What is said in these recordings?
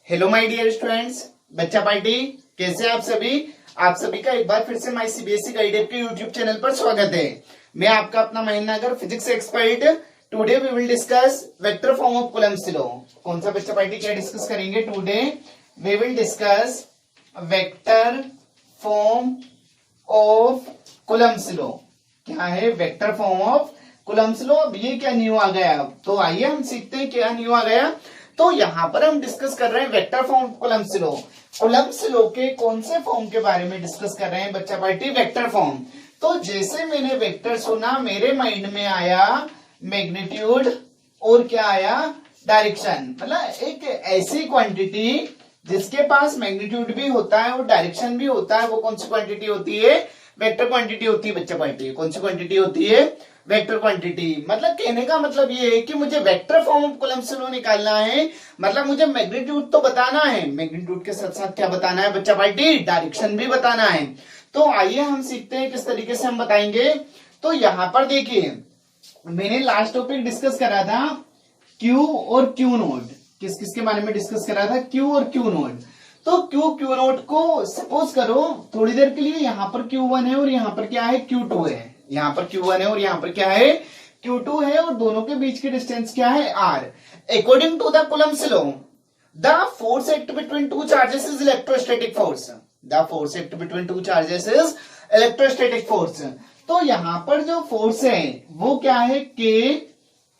Hello my dear students, बच्चा party कैसे हैं आप सभी का एक बार फिर से माय सीबीएसई गाइडेड के यूट्यूब चैनल पर स्वागत है। मैं आपका अपना Mahina Nagar physics expert. Today we will discuss vector form of Coulomb's law. कौन सा बच्चा पार्टी क्या डिस्कस करेंगे? Today we will discuss vector form of Coulomb's law. क्या है vector form of Coulomb's law? अब ये क्या न्यू आ गया? तो आइए हम सीखते हैं क्या न्यू आ गया। तो यहां पर हम डिस्कस कर रहे हैं vector form of Coulomb's law. Coulomb's law के कौन से फॉर्म के बारे में डिस्कस कर रहे हैं बच्चा पार्टी? Vector form. तो जैसे मैंने वेक्टर सुना मेरे माइंड में आया मैग्नीट्यूड और क्या आया? डायरेक्शन। मतलब एक ऐसी क्वांटिटी जिसके पास मैग्नीट्यूड भी होता है और डायरेक्शन भी होता है, वो कौन सी क्वांटिटी होती है? वेक्टर क्वांटिटी होती है बच्चा पार्टी। कौन सी क्वांटिटी होती है? Vector quantity. मतलब कहने का मतलब ये है कि मुझे vector form of Coulomb's law निकालना है, मतलब मुझे मैग्नीट्यूड तो बताना है, मैग्नीट्यूड के साथ साथ क्या बताना है बच्चा पार्टी? डायरेक्शन भी बताना है। तो आइए हम सीखते हैं किस तरीके से हम बताएंगे। तो यहां पर देखिए मैंने लास्ट टॉपिक डिस्कस करा था क्यू और क्यू नोड। किस किस के बारे में डिस्कस करा था? क्यू और क्यू नोड। तो क्यू नोड को सपोज करो थोड़ी देर के लिए यहाँ पर Q1 है और यहाँ पर क्या है? Q2 है। यहाँ पर Q1 है और यहाँ पर क्या है? Q2 है और दोनों के बीच की डिस्टेंस क्या है? R। According to the Coulomb's law the force act between two charges is electrostatic force. The force act between two charges is electrostatic force. तो यहां पर जो फोर्स है वो क्या है? K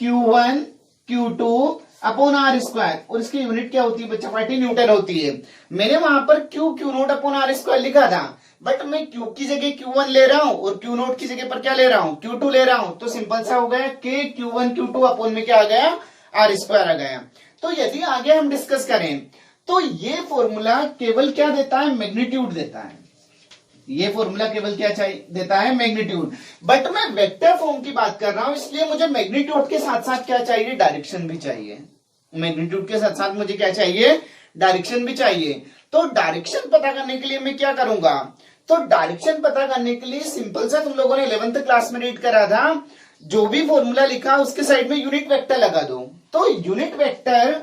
Q1 Q2 upon R square, और इसकी यूनिट क्या होती है बच्चा पार्टी? न्यूटन होती है। मैंने वहां पर Q naught upon R square लिखा था, बट मैं क्यू की जगह Q1 ले रहा हूं और क्यू नोट की जगह पर क्या ले रहा हूं? Q2 ले रहा हूं। तो सिंपल सा हो गया के Q1 Q2 अपॉन में क्या आ गया? आर स्क्वायर आ गया। तो यदि आगे हम डिस्कस करें तो ये फॉर्मूला केवल क्या देता है? मैग्नीट्यूड देता है। ये फॉर्मूला केवल क्या चाहिए? देता है मैग्नीट्यूड। बट मैं वेक्टर फॉर्म की बात कर रहा हूं, इसलिए मुझे मैग्नीट्यूड के साथ साथ क्या चाहिए? डायरेक्शन भी चाहिए। मैग्नीट्यूड के साथ साथ मुझे क्या चाहिए? डायरेक्शन भी चाहिए। तो डायरेक्शन पता करने के लिए मैं क्या करूंगा? तो डायरेक्शन पता करने के लिए सिंपल सा तुम लोगों ने 11th क्लास में रीड करा था, जो भी फॉर्मूला लिखा उसके साइड में यूनिट वेक्टर लगा दो। तो यूनिट वेक्टर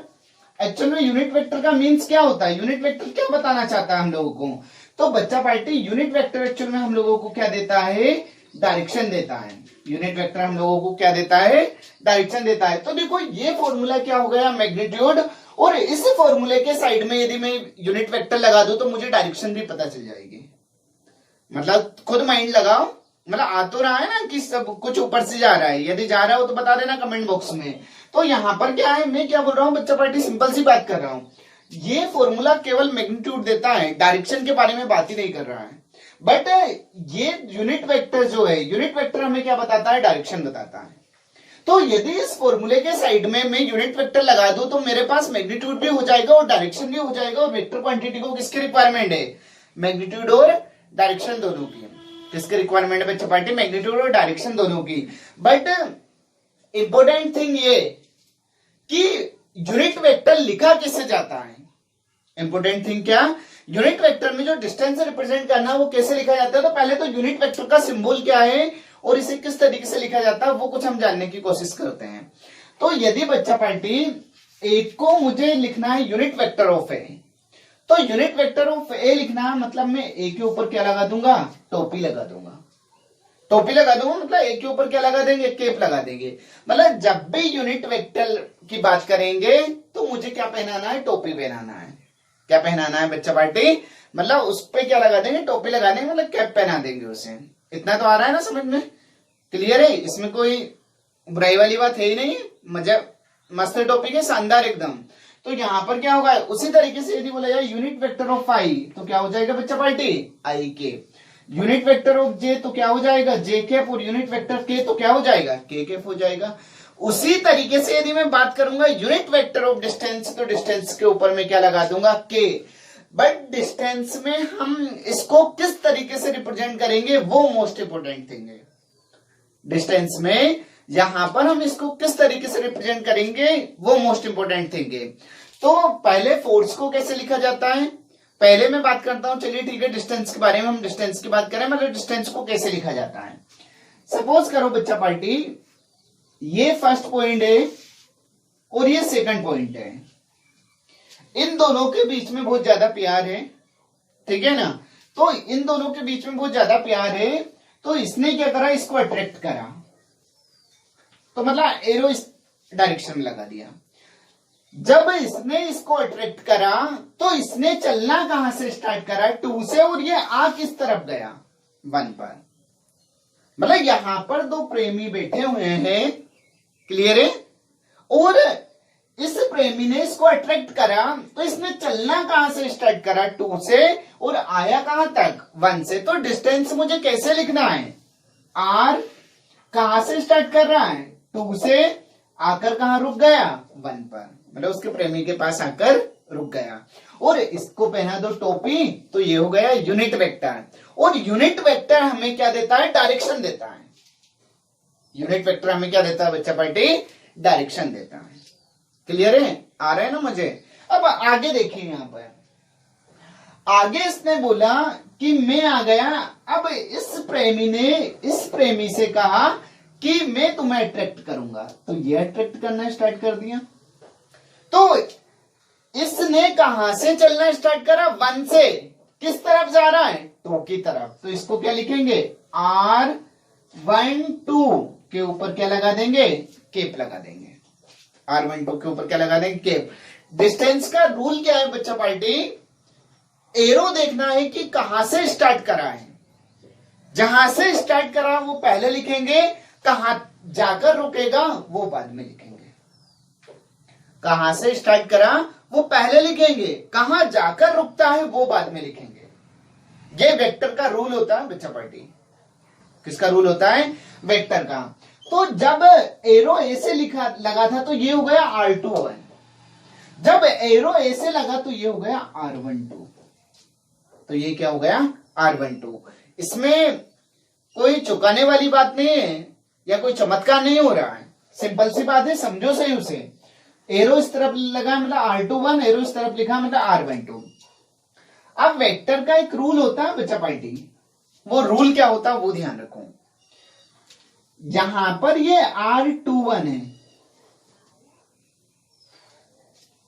एक्चुअल में यूनिट वेक्टर का मीन्स क्या होता है? यूनिट वेक्टर क्या बताना चाहता है हम लोगों को? तो बच्चा पार्टी यूनिट वेक्टर एक्चुअल में हम लोगों को क्या देता है? डायरेक्शन देता है। यूनिट वेक्टर हम लोगों को क्या देता है? डायरेक्शन देता है। तो देखो ये फॉर्मूला क्या हो गया? मैग्नीट्यूड। और इस फॉर्मूले के साइड में यदि मैं यूनिट वेक्टर लगा दूं तो मुझे डायरेक्शन भी पता चल जाएगी। मतलब खुद माइंड लगाओ, मतलब आ तो रहा है ना कि सब कुछ ऊपर से जा रहा है। यदि जा रहा हो तो बता देना कमेंट बॉक्स में। तो यहां पर क्या है, मैं क्या बोल रहा हूं बच्चा पार्टी? सिंपल सी बात कर रहा हूं। ये फॉर्मूला केवल मैग्नीट्यूड देता है, डायरेक्शन के बारे में बात ही नहीं कर रहा है। बट ये यूनिट वेक्टर जो है, यूनिट वेक्टर हमें क्या बताता है? डायरेक्शन बताता है। तो यदि इस फॉर्मूले के साइड में मैं यूनिट वेक्टर लगा दूं तो मेरे पास मैग्नीट्यूड भी हो जाएगा और डायरेक्शन भी हो जाएगा। और वेक्टर क्वांटिटी को किसकी रिक्वायरमेंट है? मैग्नीट्यूड और डायरेक्शन दोनों की। किसकी रिक्वायरमेंट है बच्चा पार्टी? मैग्नीट्यूड और डायरेक्शन दोनों की। बट इंपॉर्टेंट थिंग ये कि यूनिट वेक्टर लिखा किससे जाता है? इंपॉर्टेंट थिंग क्या? यूनिट वेक्टर में जो डिस्टेंस रिप्रेजेंट करना वो कैसे लिखा जाता है? तो पहले तो यूनिट वेक्टर का सिंबल क्या है और इसे किस तरीके से लिखा जाता है वो कुछ हम जानने की कोशिश करते हैं। तो यदि बच्चा पार्टी एक को मुझे लिखना है यूनिट वेक्टर ऑफ ए, तो यूनिट वेक्टर ऑफ ए लिखना है मतलब मैं ए के ऊपर क्या लगा दूंगा? टोपी लगा दूंगा। टोपी लगा दूंगा मतलब ए के ऊपर क्या लगा देंगे? केप लगा देंगे। मतलब जब भी यूनिट वेक्टर की बात करेंगे तो मुझे क्या पहनाना है? टोपी पहनाना है। क्या पहनाना है बच्चा पार्टी? मतलब उस पर क्या लगा देंगे? टोपी लगा देंगे, मतलब कैप पहना देंगे उसे। इतना तो आ रहा है ना समझ में? क्लियर है? इसमें कोई बुराई वाली बात है ही नहीं। मजा मस्त टॉपिक है, शानदार एकदम। तो यहां पर क्या होगा? उसी तरीके से यदि बोला जाए यूनिट वेक्टर ऑफ आई तो क्या हो जाएगा बच्चा पार्टी? आई के। यूनिट वेक्टर ऑफ जे तो क्या हो जाएगा? जे कैप। और यूनिट वेक्टर के तो क्या हो जाएगा? के कैप हो जाएगा। उसी तरीके से यदि मैं बात करूंगा यूनिट वेक्टर ऑफ डिस्टेंस तो डिस्टेंस के ऊपर मैं क्या लगा दूंगा? के। बट डिस्टेंस में हम इसको किस तरीके से रिप्रेजेंट करेंगे वो मोस्ट इंपोर्टेंट थिंग है। डिस्टेंस में यहां पर हम इसको किस तरीके से रिप्रेजेंट करेंगे वो मोस्ट इंपोर्टेंट थिंग है। तो पहले फोर्स को कैसे लिखा जाता है पहले मैं बात करता हूं। चलिए ठीक है, डिस्टेंस के बारे में हम डिस्टेंस की बात करें, मतलब डिस्टेंस को कैसे लिखा जाता है। सपोज करो बच्चा पार्टी ये फर्स्ट पॉइंट है और ये सेकंड पॉइंट है। इन दोनों के बीच में बहुत ज्यादा प्यार है, ठीक है ना। तो इन दोनों के बीच में बहुत ज्यादा प्यार है, तो इसने क्या करा, इसको अट्रैक्ट करा, तो मतलब एरो इस डायरेक्शन में लगा दिया। जब इसने इसको अट्रैक्ट करा तो इसने चलना कहां से स्टार्ट करा, 2 से, और ये आ किस तरफ गया, 1 पर। मतलब यहां पर दो प्रेमी बैठे हुए हैं, क्लियर है, और इस प्रेमी ने इसको अट्रैक्ट करा, तो इसने चलना कहां से स्टार्ट करा, 2 से, और आया कहां तक, 1 से। तो डिस्टेंस मुझे कैसे लिखना है, आर कहां से स्टार्ट कर रहा है, 2 से, आकर कहां रुक गया, 1 पर, मतलब उसके प्रेमी के पास आकर रुक गया। और इसको पहना दो टोपी, तो ये हो गया यूनिट वेक्टर। और यूनिट वेक्टर हमें क्या देता है, डायरेक्शन देता है। यूनिट वेक्टर हमें क्या देता है बच्चा पार्टी, डायरेक्शन देता है। क्लियर है, आ रहा है ना मुझे। अब आगे देखिए, यहां पर आगे इसने बोला कि मैं आ गया। अब इस प्रेमी ने इस प्रेमी से कहा कि मैं तुम्हें अट्रैक्ट करूंगा, तो ये अट्रैक्ट करना स्टार्ट कर दिया। तो इसने कहां से चलना स्टार्ट करा, 1 से, किस तरफ जा रहा है, 2 की तरफ। तो इसको क्या लिखेंगे, R12 के ऊपर क्या लगा देंगे, केप लगा देंगे। R12 के ऊपर क्या लगा देंगे, केप। डिस्टेंस का रूल क्या है बच्चा पार्टी, एरो देखना है कि कहां से स्टार्ट करा है। जहां से स्टार्ट करा वो पहले लिखेंगे, कहां जाकर रुकेगा वो बाद में लिखेंगे। कहां से स्टार्ट करा वो पहले लिखेंगे, कहां जाकर रुकता है वो बाद में लिखेंगे। ये वेक्टर का रूल होता है बच्चा पार्टी। किसका रूल होता है, वेक्टर का। तो जब एरो ए से लगा था तो ये हो गया R21, जब एरो ए से लगा तो ये हो गया R12, तो ये क्या हो गया, R12। इसमें कोई चुकाने वाली बात नहीं है या कोई चमत्कार नहीं हो रहा है, सिंपल सी बात है, समझो सही उसे। एरो इस तरफ लगा मतलब R21, एरो इस तरफ लिखा मतलब R12। अब वेक्टर का एक रूल होता है बच्चा पार्टी, वो रूल क्या होता है वो ध्यान रखो। यहां पर ये R21 है,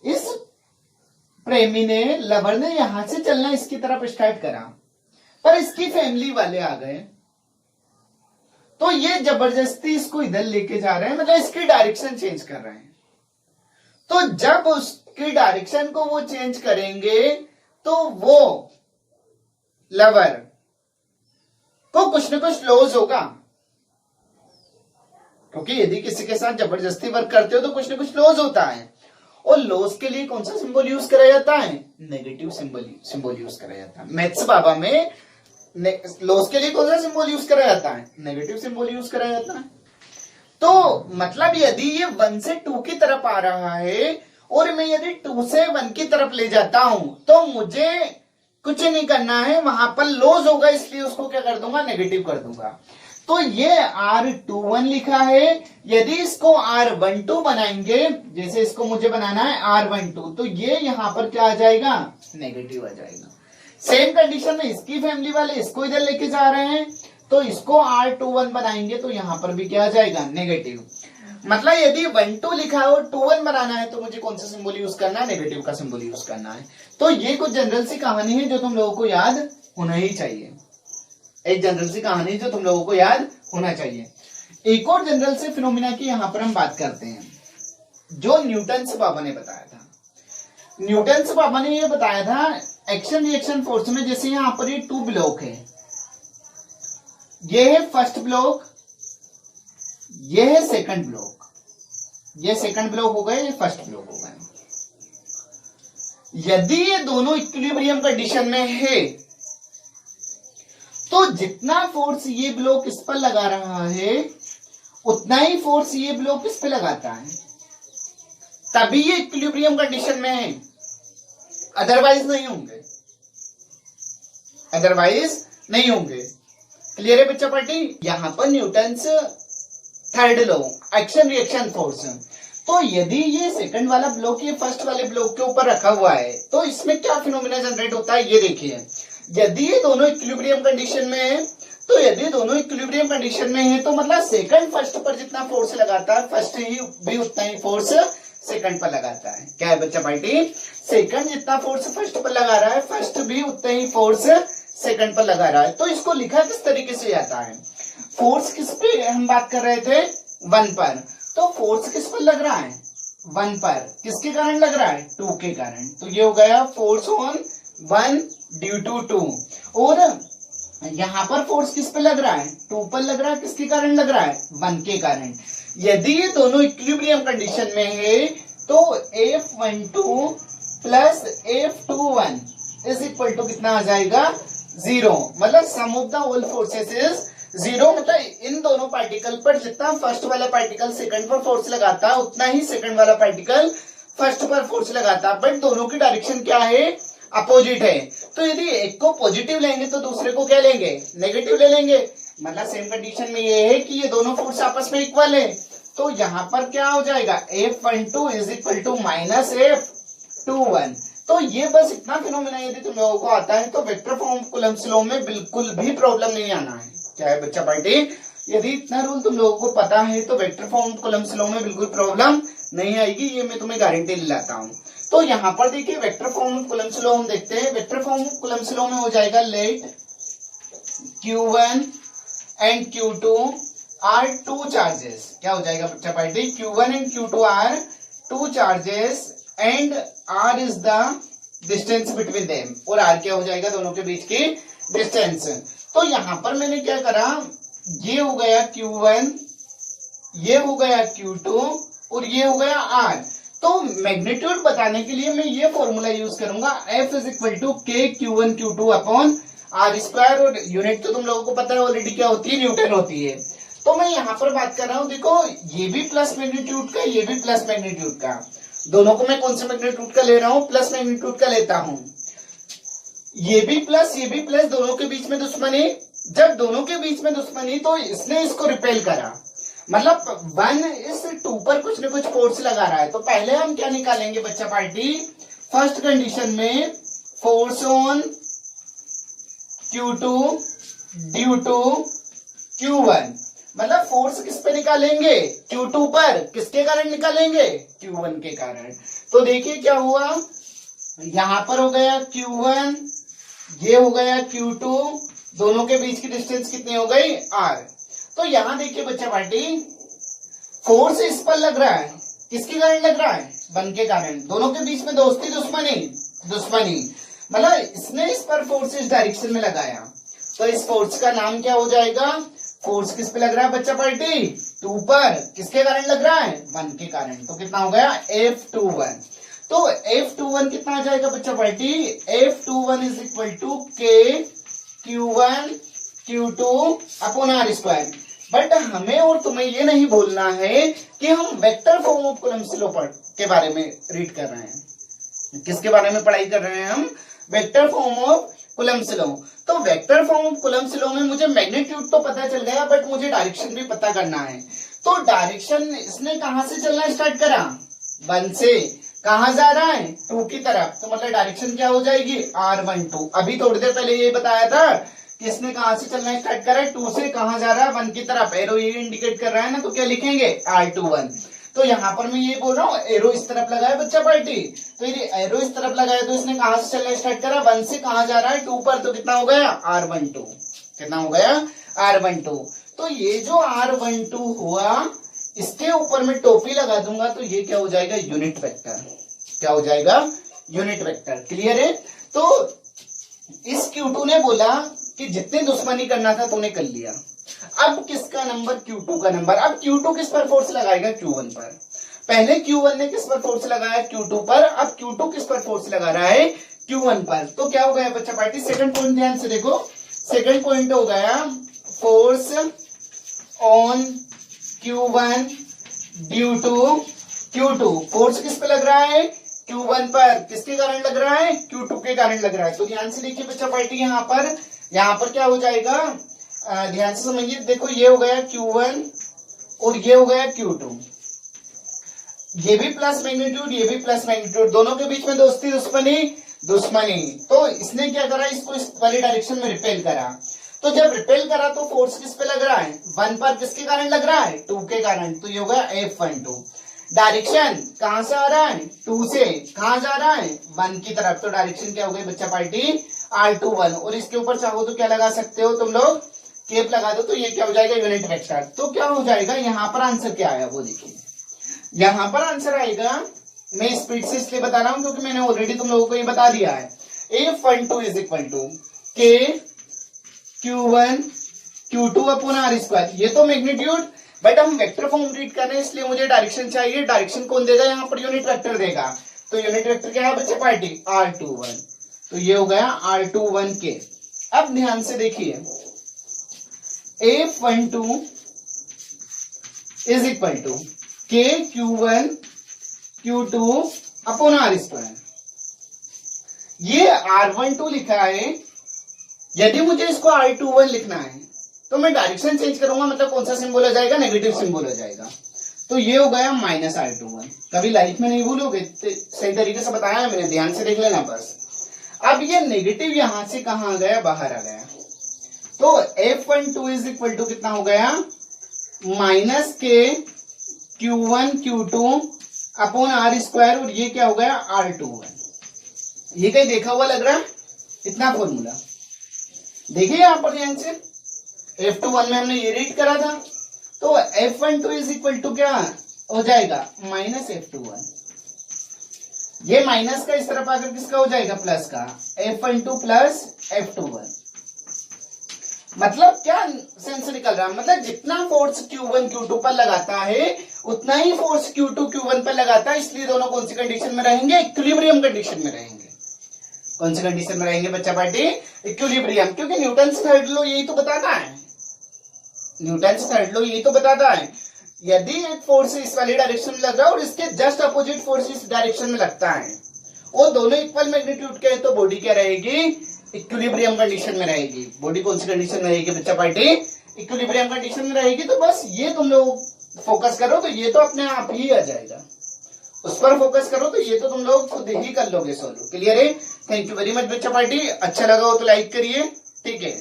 इस प्रेमी ने, लवर ने यहां से चलना इसकी तरफ स्टार्ट करा, पर इसकी फैमिली वाले आ गए, तो ये जबरदस्ती इसको इधर लेके जा रहे हैं, मतलब इसकी डायरेक्शन चेंज कर रहे हैं। तो जब उसकी डायरेक्शन को वो चेंज करेंगे तो वो लवर को कुछ न कुछ लॉस होगा, क्योंकि यदि किसी के साथ जबरदस्ती वर्क करते हो तो कुछ न कुछ लॉस होता है। और लॉस के लिए कौन सा सिंबल यूज करा जाता है, नेगेटिव सिंबल यूज करा जाता है। मैथ्स बाबा में लॉस के लिए कौन सा सिंबल यूज करा जाता है, नेगेटिव सिंबल यूज करा जाता है। तो मतलब यदि ये 1 से 2 की तरफ आ रहा है और मैं यदि 2 से 1 की तरफ ले जाता हूं तो मुझे कुछ नहीं करना है, वहां पर लॉस होगा, इसलिए उसको क्या कर दूंगा, नेगेटिव कर दूंगा। तो ये R21 लिखा है, यदि इसको R12 बनाएंगे, जैसे इसको मुझे बनाना है R12, तो ये यहां पर क्या आ जाएगा, नेगेटिव आ जाएगा। सेम कंडीशन में इसकी फैमिली वाले इसको इधर लेके जा रहे हैं, तो इसको R21 बनाएंगे तो यहां पर भी क्या आ जाएगा, नेगेटिव। मतलब यदि 12 लिखा है और 21 बनाना है तो मुझे कौन सा सिंबल यूज करना है, नेगेटिव का सिंबल यूज करना है। तो ये कुछ जनरल सी कहानी है जो तुम लोगों को याद होना ही चाहिए, एक जनरल सी कहानी जो तुम लोगों को याद होना चाहिए। एक और जनरल से फिनोमिना की यहां पर हम बात करते हैं, जो न्यूटन बाबा ने बताया था। न्यूटन बाबा ने ये बताया था एक्शन रिएक्शन फोर्स में, जैसे यहां पर ये 2 ब्लॉक है, ये है फर्स्ट ब्लॉक, ये है सेकंड ब्लॉक, ये सेकंड ब्लॉक हो गए, ये फर्स्ट ब्लॉक हो गए। यदि ये दोनों इक्विलिब्रियम कंडीशन में है तो जितना फोर्स ये ब्लॉक इस पर लगा रहा है उतना ही फोर्स ये ब्लॉक इस पर लगाता है, तभी ये इक्विलिब्रियम कंडीशन में है, अदरवाइज नहीं होंगे, अदरवाइज नहीं होंगे। क्लियर है बच्चा पार्टी। यहां पर Newton's third law, action reaction force. तो यदि ये सेकंड वाला ब्लॉक ये फर्स्ट वाले ब्लॉक के ऊपर रखा हुआ है तो इसमें क्या फिनोमिना जनरेट होता है, ये देखिए। यदि ये दोनों इक्विलिब्रियम कंडीशन में है, तो यदि दोनों इक्विलिब्रियम कंडीशन में है तो मतलब सेकंड फर्स्ट पर जितना फोर्स लगाता है, फर्स्ट ही भी उतना ही फोर्स सेकंड पर लगाता है। क्या है बच्चा पार्टी, सेकंड जितना फोर्स फर्स्ट पर लगा रहा है, फर्स्ट भी उतना ही फोर्स सेकंड पर लगा रहा है। तो इसको लिखा किस तरीके से जाता है, फोर्स किस पे हम बात कर रहे थे, 1 पर, तो फोर्स किस पर लग रहा है, 1 पर, किसके कारण लग रहा है, 2 के कारण। तो ये हो गया फोर्स ऑन 1 ड्यू टू 2। और यहां पर फोर्स किस पे लग रहा है, 2 पर लग रहा है, किसके कारण लग रहा है, 1 के कारण। यदि ये दोनों इक्विलिब्रियम कंडीशन में है तो F12 plus F21 is equal to कितना आ जाएगा, 0। मतलब sum of the whole forces is 0। मतलब इन दोनों पार्टिकल पर जितना फर्स्ट वाला पार्टिकल सेकंड पर फोर्स लगाता उतना ही सेकंड वाला पार्टिकल फर्स्ट पर फोर्स लगाता, बट दोनों की डायरेक्शन क्या है, अपोजिट है। तो यदि एक को पॉजिटिव लेंगे तो दूसरे को क्या लेंगे, नेगेटिव ले लेंगे। मतलब सेम कंडीशन में ये है कि ये दोनों फोर्स आपस में इक्वल है। तो यहाँ पर क्या हो जाएगा, F12 is equal to minus F21। तो ये बस इतना फिनोमेना यदि तुम लोगों को आता है तो वेक्टर फॉर्म कूलम्ब्स लॉ में बिल्कुल भी प्रॉब्लम नहीं आना है। क्या है बच्चा पार्टी, यदि इतना रूल तुम लोगों को पता है तो वेक्टर फॉर्म कूलम्ब्स लॉ में बिल्कुल प्रॉब्लम नहीं आएगी, ये मैं तुम्हें गारंटी दिलाता हूँ। तो यहाँ पर देखिए वेक्टर फॉर्म कूलम्ब्स लॉ हम देखते हैं। वेक्टर फॉर्म कूलम्ब्स लॉ में हो जाएगा late Q1 and Q2 are 2 charges. क्या हो जाएगा बच्चा party, Q1 and Q2 are 2 charges and R is the distance between them. और R क्या हो जाएगा, दोनों के बीच की डिस्टेंस। तो यहां पर मैंने क्या करा, ये हो गया Q1, ये हो गया Q2 और ये हो गया R। तो मैग्नीट्यूड बताने के लिए मैं ये फॉर्मूला यूज करूंगा, F is equal to K Q1 Q2 upon R square. और यूनिट तो तुम लोगों को पता है ऑलरेडी क्या होती है, न्यूटन होती है। तो मैं यहाँ पर बात कर रहा हूँ, देखो ये भी प्लस मैग्नीट्यूड का, ये भी प्लस मैग्नीट्यूड का, दोनों को मैं कौन से मैग्नीट्यूड का ले रहा हूँ, प्लस मैग्नीट्यूड का लेता हूँ। ये भी प्लस, ये भी प्लस, दोनों के बीच में दुश्मनी। जब दोनों के बीच में दुश्मनी तो इसने इसको रिपेल करा, मतलब 1 इस 2 पर कुछ न कुछ फोर्स लगा रहा है। तो पहले हम क्या निकालेंगे बच्चा पार्टी, फर्स्ट कंडीशन में force on Q2 due to Q1। मतलब फोर्स किस पे निकालेंगे, Q2 पर, किसके कारण निकालेंगे, Q1 के कारण। तो देखिए क्या हुआ, यहां पर हो गया Q1, ये हो गया Q2, दोनों के बीच की डिस्टेंस कितनी हो गई, R। तो यहां देखिए बच्चा पार्टी, फोर्स इस पर लग रहा है, किसके कारण लग रहा है, 1 के कारण। दोनों के बीच में दोस्ती दुश्मनी, मतलब इसने इस पर फोर्स इस डायरेक्शन में लगाया। तो इस फोर्स का नाम क्या हो जाएगा, फोर्स किस पे लग रहा है बच्चा पार्टी, 2 पर, किसके कारण लग रहा है, 1 के कारण। तो कितना हो गया, F21। तो F21 कितना आ जाएगा बच्चा party, F21 is equal to K Q1 Q2 upon R square. But हमें और तुम्हें ये नहीं भूलना है कि हम vector form of Coulomb's law के बारे में रीड कर रहे हैं। किसके बारे में पढ़ाई कर रहे हैं हम, vector form of Coulomb's law. तो vector form of Coulomb's law में मुझे मैग्नीट्यूड तो पता चल गया, बट मुझे डायरेक्शन भी पता करना है। तो डायरेक्शन इसने कहां से चलना स्टार्ट करा, 1 से, कहां जा रहा है, 2 की तरफ। तो मतलब डायरेक्शन क्या हो जाएगी, R12। अभी थोड़ी देर पहले ये बताया था कि इसने कहां से चलना स्टार्ट करा है, 2 से, कहां जा रहा है, 1 की तरफ। एरो ये इंडिकेट कर रहा है ना, तो क्या लिखेंगे, R21। तो यहाँ पर मैं ये बोल रहा हूँ एरो इस तरफ लगाया बच्चा पार्टी। तो यदि एरो इस तरफ लगाया तो इसने कहां से चलना स्टार्ट करा, 1 से, कहां जा रहा है, 2 पर। तो कितना हो गया, R12। कितना हो गया, R12। तो ये जो R12 हुआ, इसके ऊपर मैं टोपी लगा दूंगा तो ये क्या हो जाएगा, यूनिट वेक्टर। क्या हो जाएगा, यूनिट वेक्टर। क्लियर है। तो इस Q2 ने बोला कि जितने दुश्मनी करना था तूने कर लिया, अब किसका नंबर, Q2 का नंबर। अब Q2 किस पर फोर्स लगाएगा, Q1 पर। पहले Q1 ने किस पर फोर्स लगाया, Q2 पर। अब Q2 किस पर फोर्स लगा रहा है, Q1 पर। तो क्या हो गया बच्चा पार्टी, सेकंड पॉइंट ध्यान से देखो, सेकंड पॉइंट हो गया force on Q1 due to Q2। Force किस पे लग रहा है, Q1 पर, किसके कारण लग रहा है, Q2 के कारण लग रहा है। तो ध्यान से देखिए बच्चा पार्टी, यहाँ पर क्या हो जाएगा, ध्यान से समझिए। देखो ये हो गया Q1 और ये हो गया Q2, ये भी प्लस मैग्नीट्यूड, ये भी प्लस मैग्नीट्यूड, दोनों के बीच में दोस्ती दुश्मनी। तो इसने क्या करा, इसको इस वाली डायरेक्शन में रिपेल करा। तो जब रिपेल करा तो फोर्स किस पे लग रहा है, 1 पर, किसके कारण लग रहा है, 2 के कारण। तो ये होगा F12। डायरेक्शन कहां से आ रहा है, 2 से, कहां जा रहा है, 1 की तरफ। तो डायरेक्शन क्या हो गई बच्चा पार्टी, R21। और इसके ऊपर चाहो तो क्या लगा सकते हो तुम लोग, केप लगा दो, तो ये क्या हो जाएगा, यूनिट वेक्टर। तो क्या हो जाएगा, यहाँ पर आंसर क्या आया वो देखिए, यहाँ पर आंसर आएगा, मैं स्पीड से इसलिए बता रहा हूं क्योंकि मैंने ऑलरेडी तुम लोगों को ये बता दिया है, F12 is equal to K Q1 Q2 upon R square. ये तो मैग्नीट्यूड, बट हम वेक्टर फॉर्म रीड कर रहे हैं इसलिए मुझे डायरेक्शन चाहिए। डायरेक्शन कौन देगा, यहाँ पर यूनिट वेक्टर देगा। तो यूनिट वेक्टर क्या है बच्चे पार्टी, R21। तो ये हो गया R21 के। अब ध्यान से देखिए, F12 is equal to K Q1 Q2 upon R square. ये R12 लिखा है, यदि मुझे इसको R21 लिखना है तो मैं डायरेक्शन चेंज करूंगा, मतलब कौन सा सिंबल हो जाएगा, नेगेटिव सिंबल हो जाएगा। तो ये हो गया माइनस R21। कभी लाइफ में नहीं भूलोगे, सही तरीके से बताया है मैंने, ध्यान से देख लेना बस। अब ये नेगेटिव यहां से कहां गया, बाहर आ गया। तो F12 इज इक्वल टू कितना हो गया, माइनस के Q1 Q2 upon R square, और ये क्या हो गया R21। ये कहीं देखा हुआ लग रहा है, इतना फॉर्मूला देखिए यहां पर ध्यान से। F21 में हमने ये रीड करा था, तो F12 इज इक्वल टू क्या हो जाएगा, माइनस F21। ये माइनस का इस तरफ आकर किसका हो जाएगा, प्लस का, F12 प्लस F21। मतलब क्या सेंस निकल रहा है, मतलब जितना फोर्स Q1 Q2 पर लगाता है उतना ही फोर्स Q2 Q1 पर लगाता है। इसलिए दोनों कौन सी कंडीशन में रहेंगे, इक्विलिब्रियम कंडीशन में रहेंगे। कौन सी कंडीशन में रहेंगे बच्चा पार्टी, इक्विलिब्रियम। क्योंकि न्यूटन थर्ड लॉ यही तो बताता है, न्यूटन थर्ड लॉ यही तो बताता है, यदि एक फोर्स इस वाली डायरेक्शन में लग रहा है और इसके जस्ट अपोजिट फोर्स इस डायरेक्शन में लगता है, वो दोनों इक्वल मैग्नीट्यूड के हैं, तो बॉडी क्या रहेगी, इक्विलिब्रियम कंडीशन में रहेगी। बॉडी कौन सी कंडीशन में रहेगी बच्चा पार्टी, इक्विलिब्रियम कंडीशन में रहेगी। तो बस ये तुम लोग फोकस करो तो ये तो अपने आप ही आ जाएगा, उस पर फोकस करो तो ये तो तुम लोग खुद ही कर लोगे सोल्व। क्लियर है, थैंक यू वेरी मच बच्चा पार्टी। अच्छा लगा हो तो लाइक करिए, ठीक है।